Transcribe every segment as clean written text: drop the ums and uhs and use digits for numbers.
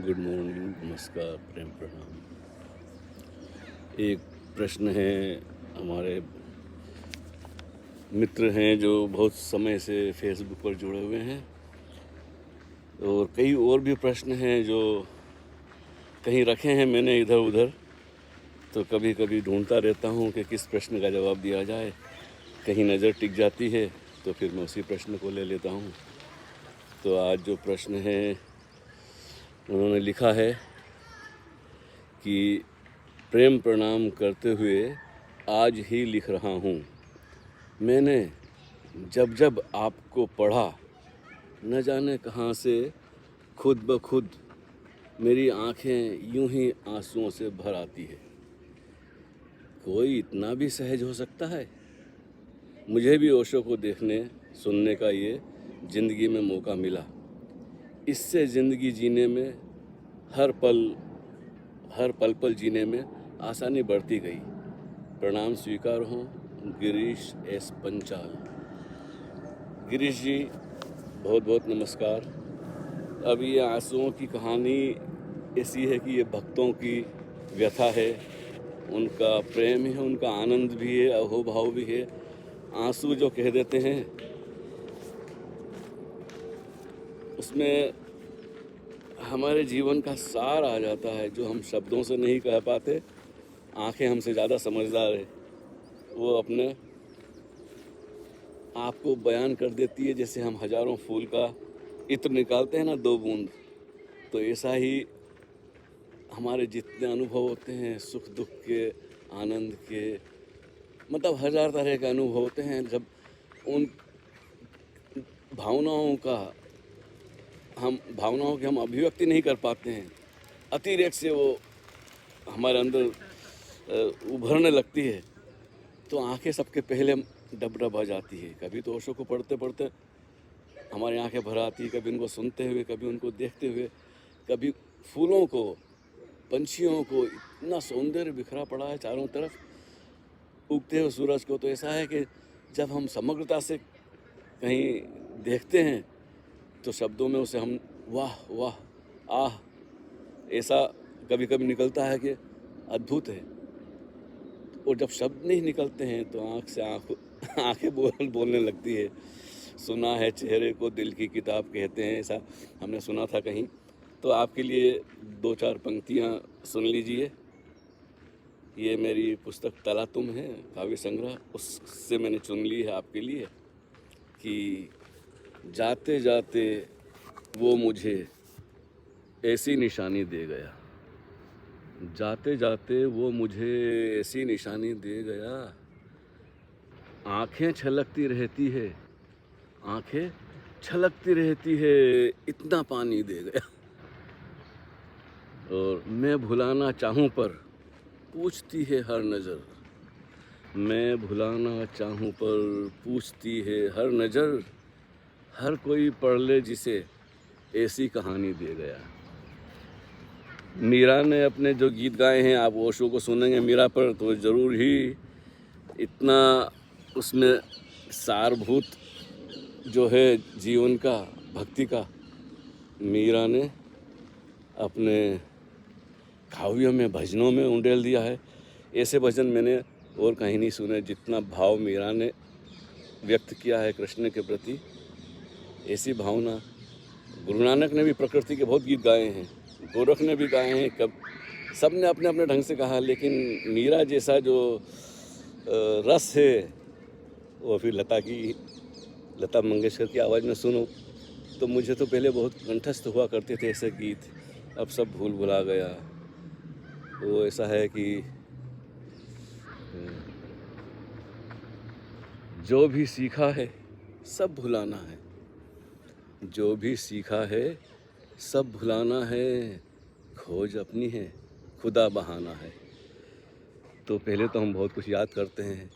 Good morning, नमस्कार, प्रेम प्रणाम। एक प्रश्न है। हमारे मित्र हैं जो बहुत समय से फेसबुक पर जुड़े हुए हैं, और कई और भी प्रश्न हैं जो कहीं रखे हैं मैंने इधर उधर। तो कभी कभी ढूंढता रहता हूँ कि किस प्रश्न का जवाब दिया जाए। कहीं नज़र टिक जाती है तो फिर मैं उसी प्रश्न को ले लेता हूँ। तो आज जो प्रश्न है, उन्होंने लिखा है कि प्रेम प्रणाम करते हुए आज ही लिख रहा हूँ। मैंने जब जब आपको पढ़ा, न जाने कहाँ से खुद ब खुद मेरी आंखें यूं ही आंसुओं से भर आती है। कोई इतना भी सहज हो सकता है? मुझे भी ओशो को देखने सुनने का ये ज़िंदगी में मौका मिला। इससे ज़िंदगी जीने में हर पल पल जीने में आसानी बढ़ती गई। प्रणाम स्वीकार हो, गिरीश एस पंचाल। गिरीश जी, बहुत बहुत नमस्कार। अब ये आंसुओं की कहानी ऐसी है कि ये भक्तों की व्यथा है, उनका प्रेम है, उनका आनंद भी है, अहोभाव भी है। आंसू जो कह देते हैं उसमें हमारे जीवन का सार आ जाता है, जो हम शब्दों से नहीं कह पाते। आंखें हमसे ज़्यादा समझदार है, वो अपने आपको बयान कर देती है। जैसे हम हजारों फूल का इत्र निकालते हैं ना, 2 बूंद, तो ऐसा ही हमारे जितने अनुभव होते हैं, सुख दुख के, आनंद के, मतलब हजार तरह के अनुभव होते हैं। जब उन भावनाओं की हम अभिव्यक्ति नहीं कर पाते हैं, अतिरेक से वो हमारे अंदर उभरने लगती है, तो आंखें सबके पहले डब आ जाती है। कभी तो ओशो को पढ़ते पढ़ते हमारी आंखें भर आती है, कभी उनको सुनते हुए, कभी उनको देखते हुए, कभी फूलों को, पंछियों को। इतना सौंदर्य बिखरा पड़ा है चारों तरफ, उगते हुए सूरज को। तो ऐसा है कि जब हम समग्रता से कहीं देखते हैं तो शब्दों में उसे हम वाह वाह, आह, ऐसा कभी कभी निकलता है कि अद्भुत है। और जब शब्द नहीं निकलते हैं तो आँख से आंखें बोलने लगती है। सुना है चेहरे को दिल की किताब कहते हैं, ऐसा हमने सुना था कहीं। तो आपके लिए 2-4 पंक्तियाँ सुन लीजिए। ये मेरी पुस्तक तला तुम है, काव्य संग्रह, उससे मैंने चुन ली है आपके लिए कि जाते जाते वो मुझे ऐसी निशानी दे गया। जाते जाते वो मुझे ऐसी निशानी दे गया। आंखें छलकती रहती है, आंखें छलकती रहती है, इतना पानी दे गया। और मैं भुलाना चाहूँ पर पूछती है हर नज़र। मैं भुलाना चाहूँ पर पूछती है हर नज़र। हर कोई पढ़ ले जिसे ऐसी कहानी दे गया। मीरा ने अपने जो गीत गाए हैं, आप ओशो को सुनेंगे मीरा पर तो ज़रूर ही इतना उसमें सारभूत जो है जीवन का, भक्ति का, मीरा ने अपने काव्यों में, भजनों में उंडेल दिया है। ऐसे भजन मैंने और कहीं नहीं सुने। जितना भाव मीरा ने व्यक्त किया है कृष्ण के प्रति, ऐसी भावना गुरु नानक ने भी प्रकृति के बहुत गीत गाए हैं, गोरख ने भी गाए हैं, सब ने अपने अपने ढंग से कहा। लेकिन मीरा जैसा जो रस है वो फिर लता मंगेशकर की आवाज़ में सुनो तो मुझे तो पहले बहुत कंठस्थ हुआ करते थे ऐसे गीत, अब सब भूल भुला गया। वो ऐसा है कि जो भी सीखा है सब भुलाना है, जो भी सीखा है सब भुलाना है। खोज अपनी है, खुदा बहाना है। तो पहले तो हम बहुत कुछ याद करते हैं,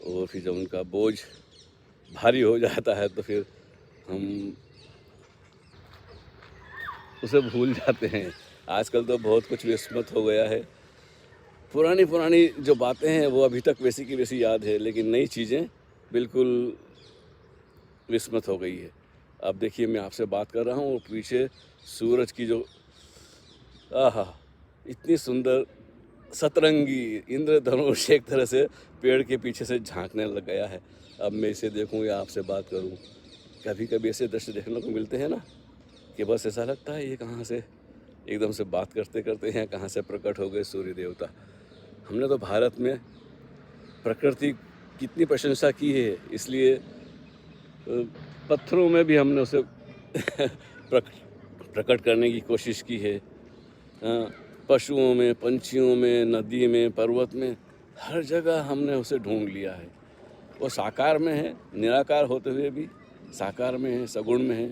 और फिर जब उनका बोझ भारी हो जाता है तो फिर हम उसे भूल जाते हैं। आजकल तो बहुत कुछ विस्मृत हो गया है। पुरानी जो बातें हैं वो अभी तक वैसी की वैसी याद है, लेकिन नई चीज़ें बिल्कुल विस्मृत हो गई है। अब देखिए, मैं आपसे बात कर रहा हूँ और पीछे सूरज की जो आहा! इतनी सुंदर सतरंगी इंद्रधनुष एक तरह से पेड़ के पीछे से झाँकने लग गया है। अब मैं इसे देखूँ या आपसे बात करूँ। कभी-कभी ऐसे दृश्य देखने को मिलते हैं ना, कि बस ऐसा लगता है ये कहाँ से एकदम से बात करते-करते हैं कहाँ से प्रकट हो गए सूर्य देवता। हमने तो भारत में प्रकृति कितनी प्रशंसा की है, इसलिए पत्थरों में भी हमने उसे प्रक प्रकट करने की कोशिश की है। पशुओं में, पंछियों में, नदी में, पर्वत में, हर जगह हमने उसे ढूंढ लिया है। वो साकार में है, निराकार होते हुए भी साकार में है, सगुण में है,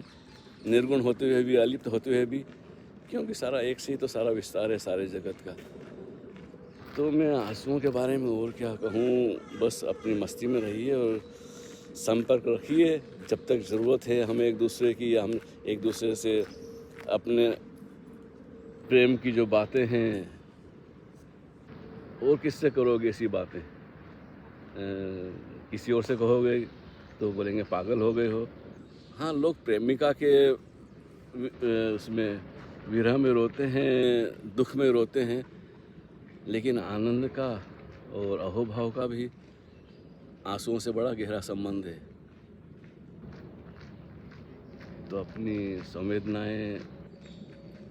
निर्गुण होते हुए भी, अलिप्त होते हुए भी, क्योंकि सारा एक से ही तो सारा विस्तार है सारे जगत का। तो मैं आंसुओं के बारे में और क्या कहूँ, बस अपनी मस्ती में रहिए और संपर्क रखिए जब तक ज़रूरत है हमें एक दूसरे की, या हम एक दूसरे से अपने प्रेम की जो बातें हैं, और किससे करोगे ऐसी बातें? किसी और से कहोगे तो बोलेंगे पागल हो गए हो। हाँ, लोग प्रेमिका के उसमें विरह में रोते हैं, दुख में रोते हैं, लेकिन आनंद का और अहोभाव का भी आंसुओं से बड़ा गहरा संबंध है। तो अपनी संवेदनाएं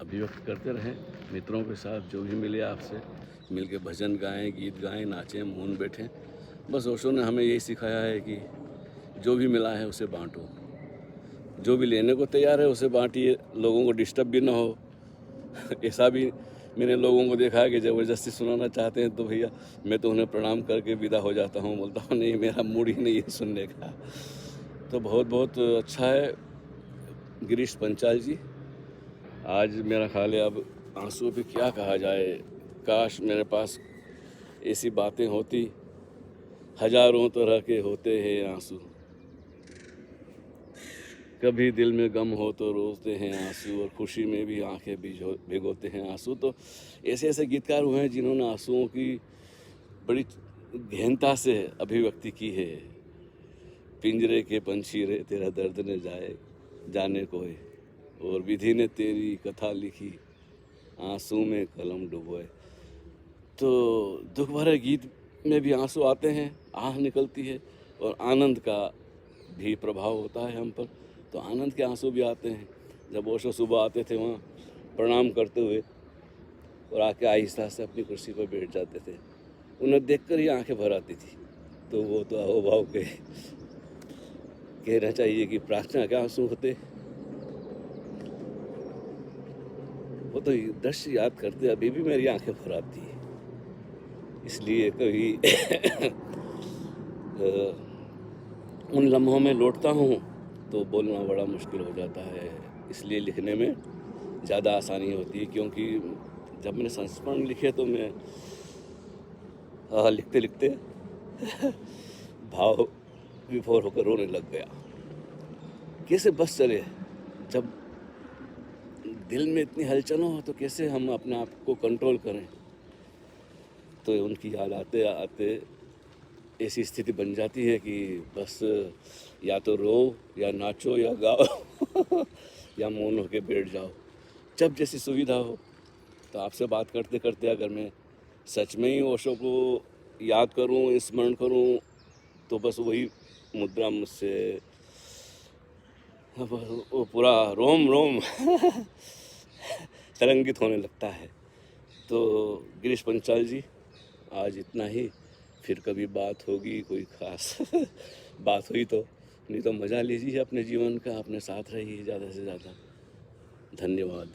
अभिव्यक्त करते रहें, मित्रों के साथ जो भी मिले आपसे मिल के भजन गाएं, गीत गाएं, नाचें, मौन बैठें। बस ओशो ने हमें यही सिखाया है कि जो भी मिला है उसे बांटो, जो भी लेने को तैयार है उसे बांटिए, लोगों को डिस्टर्ब भी ना हो। ऐसा भी मैंने लोगों को देखा है कि ज़बरदस्ती सुनाना चाहते हैं तो भैया मैं तो उन्हें प्रणाम करके विदा हो जाता हूँ, बोलता हूँ नहीं, मेरा मूड ही नहीं है सुनने का। तो बहुत बहुत अच्छा है गिरीश पंचाल जी। आज मेरा ख्याल है अब आंसुओं पे क्या कहा जाए, काश मेरे पास ऐसी बातें होती। हजारों तरह के होते हैं आंसू, कभी दिल में गम हो तो रोते हैं आंसू, और खुशी में भी आंखें भिगोते हैं आंसू। तो ऐसे ऐसे गीतकार हुए हैं जिन्होंने आंसुओं की बड़ी गहनता से अभिव्यक्ति की है। पिंजरे के पंछी रे तेरा दर्द न जाए जाने कोई, और विधि ने तेरी कथा लिखी आंसू में कलम डुबोए। तो दुख भरे गीत में भी आंसू आते हैं, आह निकलती है, और आनंद का भी प्रभाव होता है हम पर, तो आनंद के आंसू भी आते हैं। जब ओशो सुबह आते थे वहाँ प्रणाम करते हुए, और आके आहिस्ता से अपनी कुर्सी पर बैठ जाते थे, उन्हें देखकर ही आंखें भर आती थी। तो वो तो अहोभाव के कहना चाहिए कि प्रार्थना के आंसू होते। वो तो दृश्य याद करते अभी भी मेरी आंखें भर आती है। इसलिए कभी उन लम्हों में लौटता हूँ तो बोलना बड़ा मुश्किल हो जाता है, इसलिए लिखने में ज़्यादा आसानी होती है। क्योंकि जब मैंने संस्मरण लिखे तो मैं लिखते लिखते भाव विभोर होकर रोने लग गया। कैसे बस चले, जब दिल में इतनी हलचल हो तो कैसे हम अपने आप को कंट्रोल करें। तो उनकी याद आते आते ऐसी स्थिति बन जाती है कि बस या तो रो या नाचो या गाओ या मौन होके बैठ जाओ, जब जैसी सुविधा हो। तो आपसे बात करते करते अगर मैं सच में ही ओशो को याद करूं, स्मरण करूं, तो बस वही मुद्रा मुझसे वो पूरा रोम रोम तरंगित होने लगता है। तो गिरीश पंचाल जी, आज इतना ही, फिर कभी बात होगी, कोई ख़ास बात हुई तो, नहीं तो मज़ा लीजिए अपने जीवन का, अपने साथ रहिए ज़्यादा से ज़्यादा। धन्यवाद।